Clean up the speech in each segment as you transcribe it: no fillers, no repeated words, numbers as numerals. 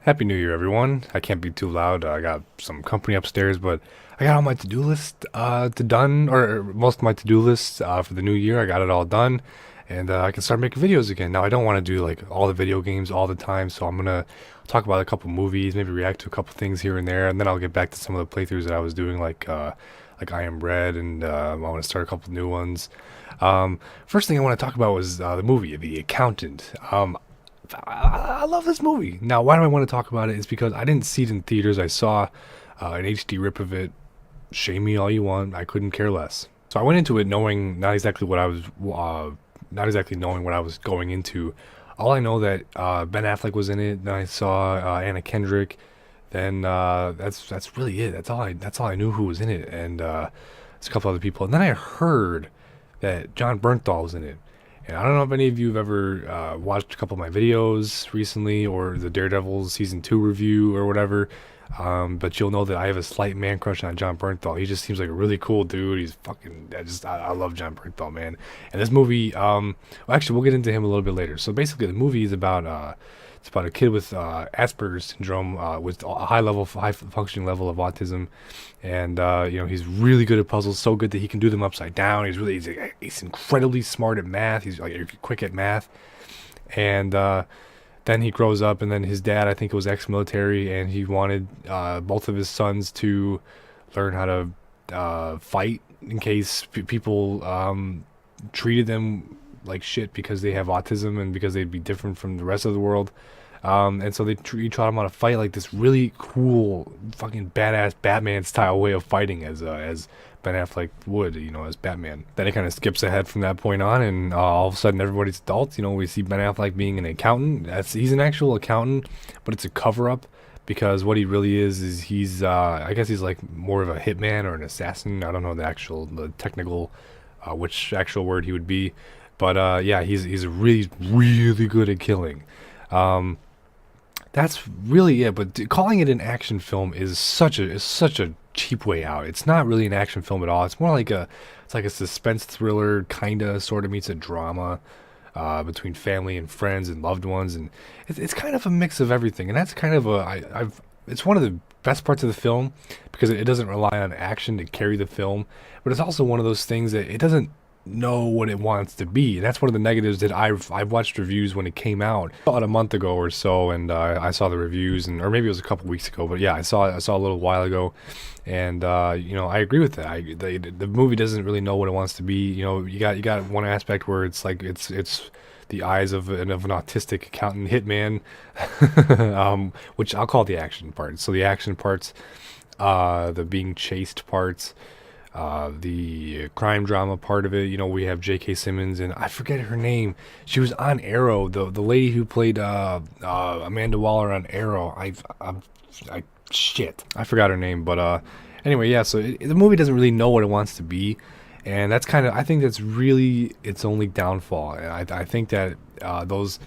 Happy New Year, everyone. I can't be too loud. I got some company upstairs, but I got all my to-do list to done, or most of my to-do lists for the new year. I got it all done, and I can start making videos again. Now, I don't want to do like all the video games all the time, so I'm gonna talk about a couple movies, maybe react to a couple things here and there, and then I'll get back to some of the playthroughs that I was doing, like I Am Red, and I want to start a couple new ones. First thing I want to talk about was the movie, The Accountant. I love this movie. Now, why do I want to talk about it? Is because I didn't see it in theaters. I saw an HD rip of it. Shame me all you want. I couldn't care less. So I went into it knowing not exactly knowing what I was going into. All I know that Ben Affleck was in it. Then I saw Anna Kendrick. Then that's really it. That's all I knew who was in it, and there's a couple other people. And then I heard that John Bernthal was in it. And I don't know if any of you have ever watched a couple of my videos recently or the Daredevil season 2 review or whatever, but you'll know that I have a slight man crush on John Bernthal. He just seems like a really cool dude. He's fucking, I love John Bernthal, man. And this movie, well, actually, we'll get into him a little bit later. So basically, the movie is about, it's about a kid with Asperger's syndrome, with a high functioning level of autism, and he's really good at puzzles, so good that he can do them upside down. He's incredibly smart at math. He's like quick at math, and then he grows up, and then his dad, I think it was ex-military, and he wanted both of his sons to learn how to fight in case people treated them like shit because they have autism and because they'd be different from the rest of the world. And so he taught him how to fight like this really cool, fucking badass Batman style way of fighting as Ben Affleck would, as Batman. Then it kind of skips ahead from that point on, and all of a sudden everybody's adults. We see Ben Affleck being an accountant. He's an actual accountant, but it's a cover up because what he really is he's I guess he's like more of a hitman or an assassin. I don't know the technical which actual word he would be. But yeah, he's really really good at killing. That's really it. But calling it an action film is such a cheap way out. It's not really an action film at all. It's more like a suspense thriller, kinda sort of meets a drama between family and friends and loved ones, and it's kind of a mix of everything. And that's kind of it's one of the best parts of the film because it doesn't rely on action to carry the film, but it's also one of those things that it doesn't know what it wants to be. And that's one of the negatives that I've watched reviews when it came out about a month ago or so, and I saw the reviews, or maybe it was a couple weeks ago, but yeah, I saw a little while ago, and I agree with that. The movie doesn't really know what it wants to be. You got one aspect where it's like it's the eyes of an autistic accountant hitman, which I'll call the action part. So the action parts, the being chased parts, the crime drama part of it. We have J.K. Simmons, and I forget her name. She was on Arrow, the lady who played Amanda Waller on Arrow. I forgot her name, but anyway, yeah. So the movie doesn't really know what it wants to be, and I think that's really its only downfall. And I think that those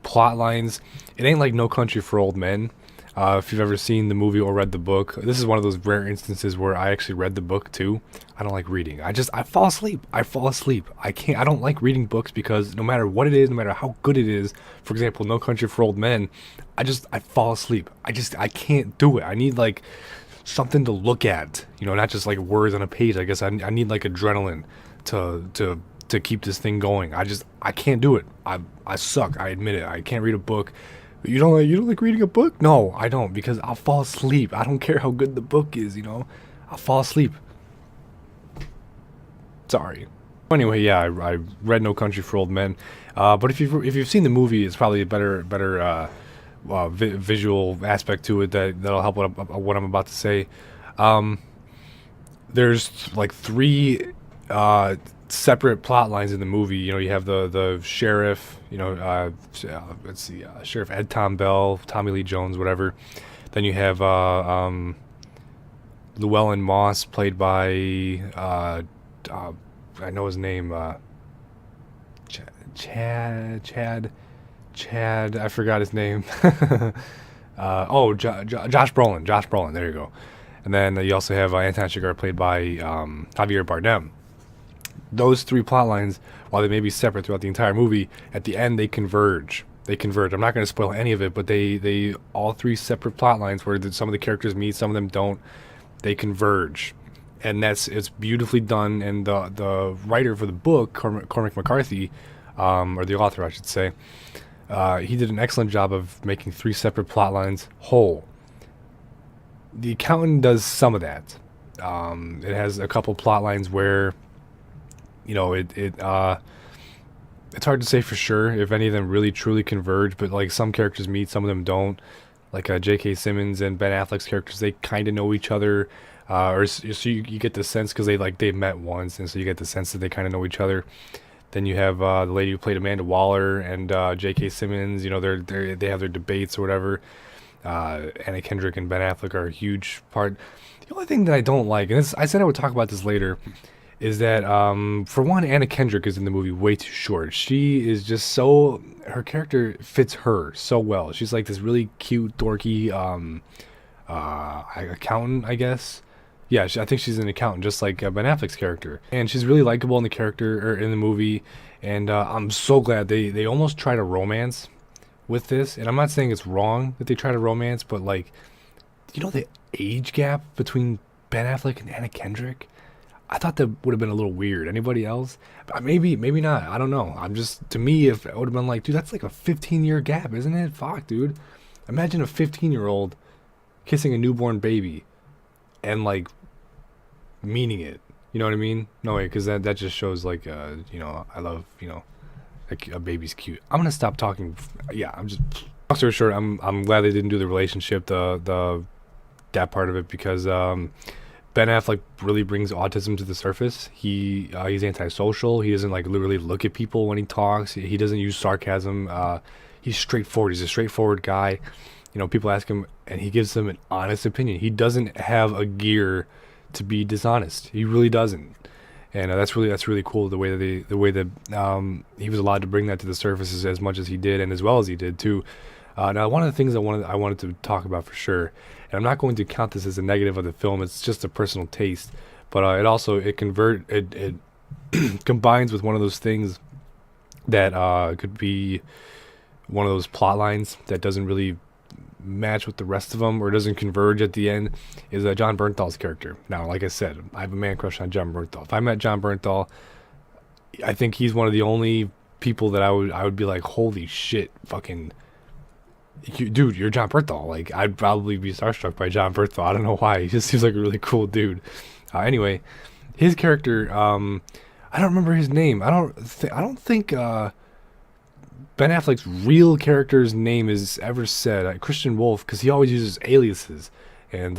plot lines, it ain't like No Country for Old Men. If you've ever seen the movie or read the book, this is one of those rare instances where I actually read the book too. I don't like reading. I fall asleep. I don't like reading books because no matter what it is, no matter how good it is, for example, No Country for Old Men, I fall asleep. I can't do it. I need like something to look at, not just like words on a page. I guess I need like adrenaline to keep this thing going. I can't do it. I suck. I admit it. I can't read a book. You don't like reading a book? No, I don't, because I'll fall asleep. I don't care how good the book is, I'll fall asleep. Sorry. Anyway, yeah, I read No Country for Old Men, but if you've seen the movie, it's probably a better visual aspect to it that'll help what I'm about to say. There's like three separate plot lines in the movie. You have the sheriff, let's see, Sheriff Ed Tom Bell, Tommy Lee Jones, whatever. Then you have Llewellyn Moss, played by I know his name, Chad, I forgot his name. Josh Brolin, there you go. And then you also have Anton Chigurh, played by Javier Bardem. Those three plot lines, while they may be separate throughout the entire movie, at the end they converge. They converge. I'm not going to spoil any of it, but they all three separate plot lines where some of the characters meet, some of them don't. They converge, and it's beautifully done. And the writer for the book, Cormac McCarthy, or the author, I should say, he did an excellent job of making three separate plot lines whole. The Accountant does some of that. It has a couple plot lines where, it's hard to say for sure if any of them really truly converge, but like some characters meet, some of them don't. Like J.K. Simmons and Ben Affleck's characters, they kind of know each other, so you get the sense because they've met once, and so you get the sense that they kind of know each other. Then you have the lady who played Amanda Waller and J.K. Simmons. They have their debates or whatever. Anna Kendrick and Ben Affleck are a huge part. The only thing that I don't like, and I said I would talk about this later, is that for one, Anna Kendrick is in the movie way too short. She is just her character fits her so well. She's like this really cute, dorky accountant, I guess. Yeah, I think she's an accountant, just like Ben Affleck's character, and she's really likable in the character or in the movie. And I'm so glad they almost try to romance with this. And I'm not saying it's wrong that they try to romance, but the age gap between Ben Affleck and Anna Kendrick, I thought that would have been a little weird. Anybody else? Maybe not. I don't know. To me, if it would have been like, dude, that's like a 15-year gap, isn't it? Fuck, dude. Imagine a 15-year-old kissing a newborn baby and meaning it. You know what I mean? No way, because that just shows I love, like a baby's cute. I'm gonna stop talking. Yeah, I'm just. Long story short, I'm glad they didn't do the relationship, that part of it, because Ben Affleck really brings autism to the surface. He's antisocial. He doesn't literally look at people when he talks. He doesn't use sarcasm. He's straightforward. He's a straightforward guy. People ask him, and he gives them an honest opinion. He doesn't have a gear to be dishonest. He really doesn't. And that's really cool, the way that he was allowed to bring that to the surface as much as he did, and as well as he did too. Now, one of the things I wanted to talk about for sure, and I'm not going to count this as a negative of the film. It's just a personal taste, but it combines with one of those things that could be one of those plot lines that doesn't really match with the rest of them or doesn't converge at the end, is John Bernthal's character. Now, like I said, I have a man crush on John Bernthal. If I met John Bernthal, I think he's one of the only people that I would be like, holy shit, fucking dude, you're John Bernthal. I'd probably be starstruck by John Bernthal. I don't know why. He just seems like a really cool dude. Anyway, his character, I don't remember his name. I don't think Ben Affleck's real character's name is ever said. Christian Wolf, because he always uses aliases. And,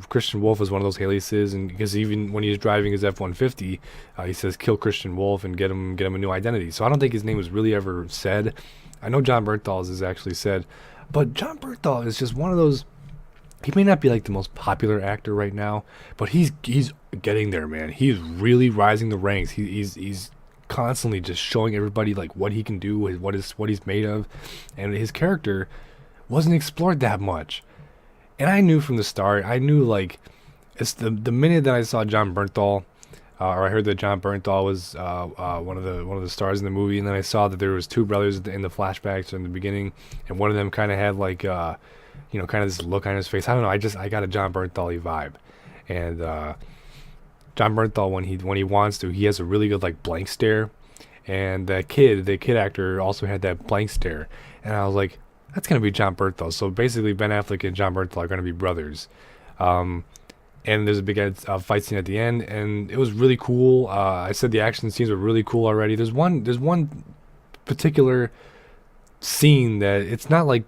Christian Wolf is one of those aliases, and because even when he's driving his F-150, he says, kill Christian Wolf and get him a new identity. So I don't think his name was really ever said. I know John Bernthal's is actually said, but John Bernthal is just one of those. He may not be the most popular actor right now, but he's getting there, man. He's really rising the ranks. He's constantly just showing everybody what he can do, what he's made of, and his character wasn't explored that much. And I knew from the start. I knew it's the minute that I saw John Bernthal, or I heard that John Bernthal was one of the stars in the movie, and then I saw that there was two brothers in the flashbacks in the beginning, and one of them kind of had kind of this look on his face. I don't know. I got a John Bernthal vibe, and John Bernthal, when he wants to, he has a really good blank stare, and the kid actor also had that blank stare, and I was like, that's gonna be John Bernthal. So basically, Ben Affleck and John Bernthal are gonna be brothers. And there's a big fight scene at the end, and it was really cool. I said the action scenes were really cool already. There's one particular scene that it's not like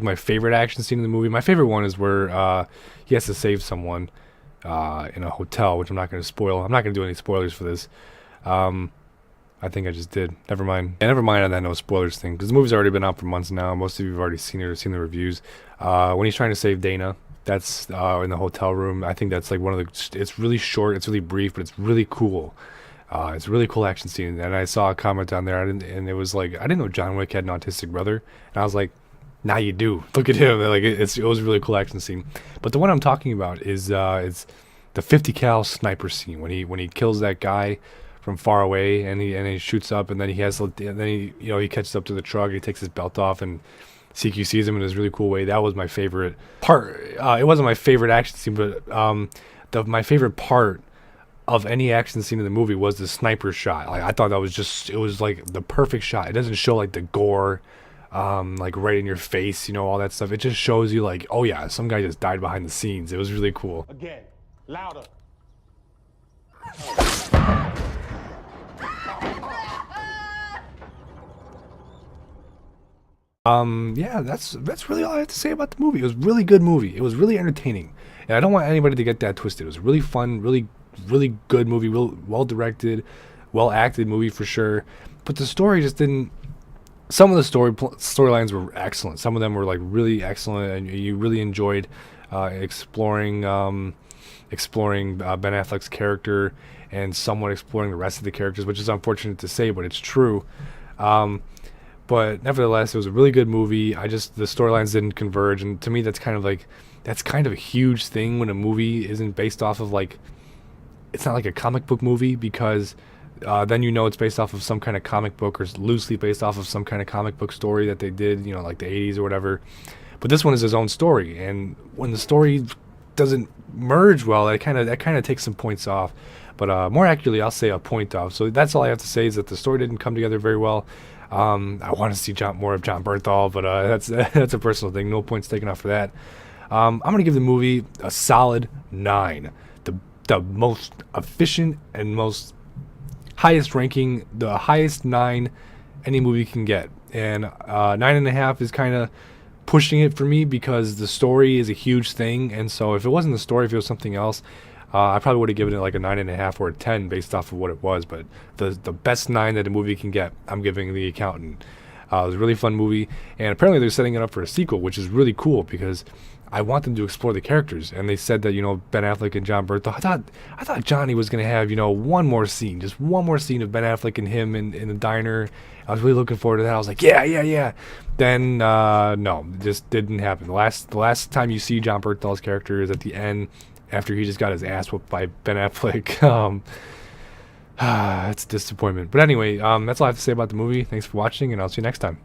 my favorite action scene in the movie. My favorite one is where he has to save someone in a hotel, which I'm not going to spoil. I'm not going to do any spoilers for this. I think I just did. Never mind. Yeah, never mind on that no spoilers thing, because the movie's already been out for months now. Most of you have already seen it or seen the reviews. When he's trying to save Dana, that's in the hotel room. I think that's one of the. It's really short. It's really brief, but it's really cool. It's a really cool action scene. And I saw a comment down there, and it was I didn't know John Wick had an autistic brother, and I was like, now you do. Look at him. It was a really cool action scene. But the one I'm talking about is it's the 50 cal sniper scene when he kills that guy from far away, and he shoots up, and then he catches up to the truck, he takes his belt off, and CQ sees him in this really cool way. That was my favorite part. It wasn't my favorite action scene, but my favorite part of any action scene in the movie was the sniper shot. Like, I thought that was just, it was like the perfect shot. It doesn't show like the gore, like right in your face, all that stuff. It just shows you like, oh yeah, some guy just died behind the scenes. It was really cool. Again, louder. Yeah, that's really all I have to say about the movie. It was a really good movie. It was really entertaining, and I don't want anybody to get that twisted. It was a really fun, really good movie, well directed, well acted movie for sure. But the story just didn't. Some of the storylines were excellent. Some of them were like really excellent, and you really enjoyed exploring Ben Affleck's character and somewhat exploring the rest of the characters, which is unfortunate to say, but it's true. But nevertheless, it was a really good movie. The storylines didn't converge, and to me, that's kind of a huge thing when a movie isn't based off of like, it's not like a comic book movie, because then it's based off of some kind of comic book, or loosely based off of some kind of comic book story that they did, like the 80s or whatever. But this one is his own story, and when the story doesn't merge well, that kind of takes some points off. But more accurately, I'll say a point off. So that's all I have to say, is that the story didn't come together very well. I want to see more of Jon Bernthal, but that's a personal thing. No points taken off for that. I'm gonna give the movie a solid 9. The most efficient and most highest ranking, the highest 9 any movie can get. And 9.5 is kind of pushing it for me, because the story is a huge thing. And so if it wasn't the story, if it was something else, I probably would have given it like a 9.5 or a 10 based off of what it was. But the best 9 that a movie can get, I'm giving The Accountant. It was a really fun movie, and apparently they're setting it up for a sequel, which is really cool, because I want them to explore the characters. And they said that Ben Affleck and Jon Bernthal. I thought Johnny was gonna have one more scene, just one more scene of Ben Affleck and him in the diner. I was really looking forward to that. I was like, yeah. Then no, it just didn't happen. The last time you see Jon Bernthal's character is at the end, after he just got his ass whooped by Ben Affleck. It's a disappointment. But anyway, that's all I have to say about the movie. Thanks for watching, and I'll see you next time.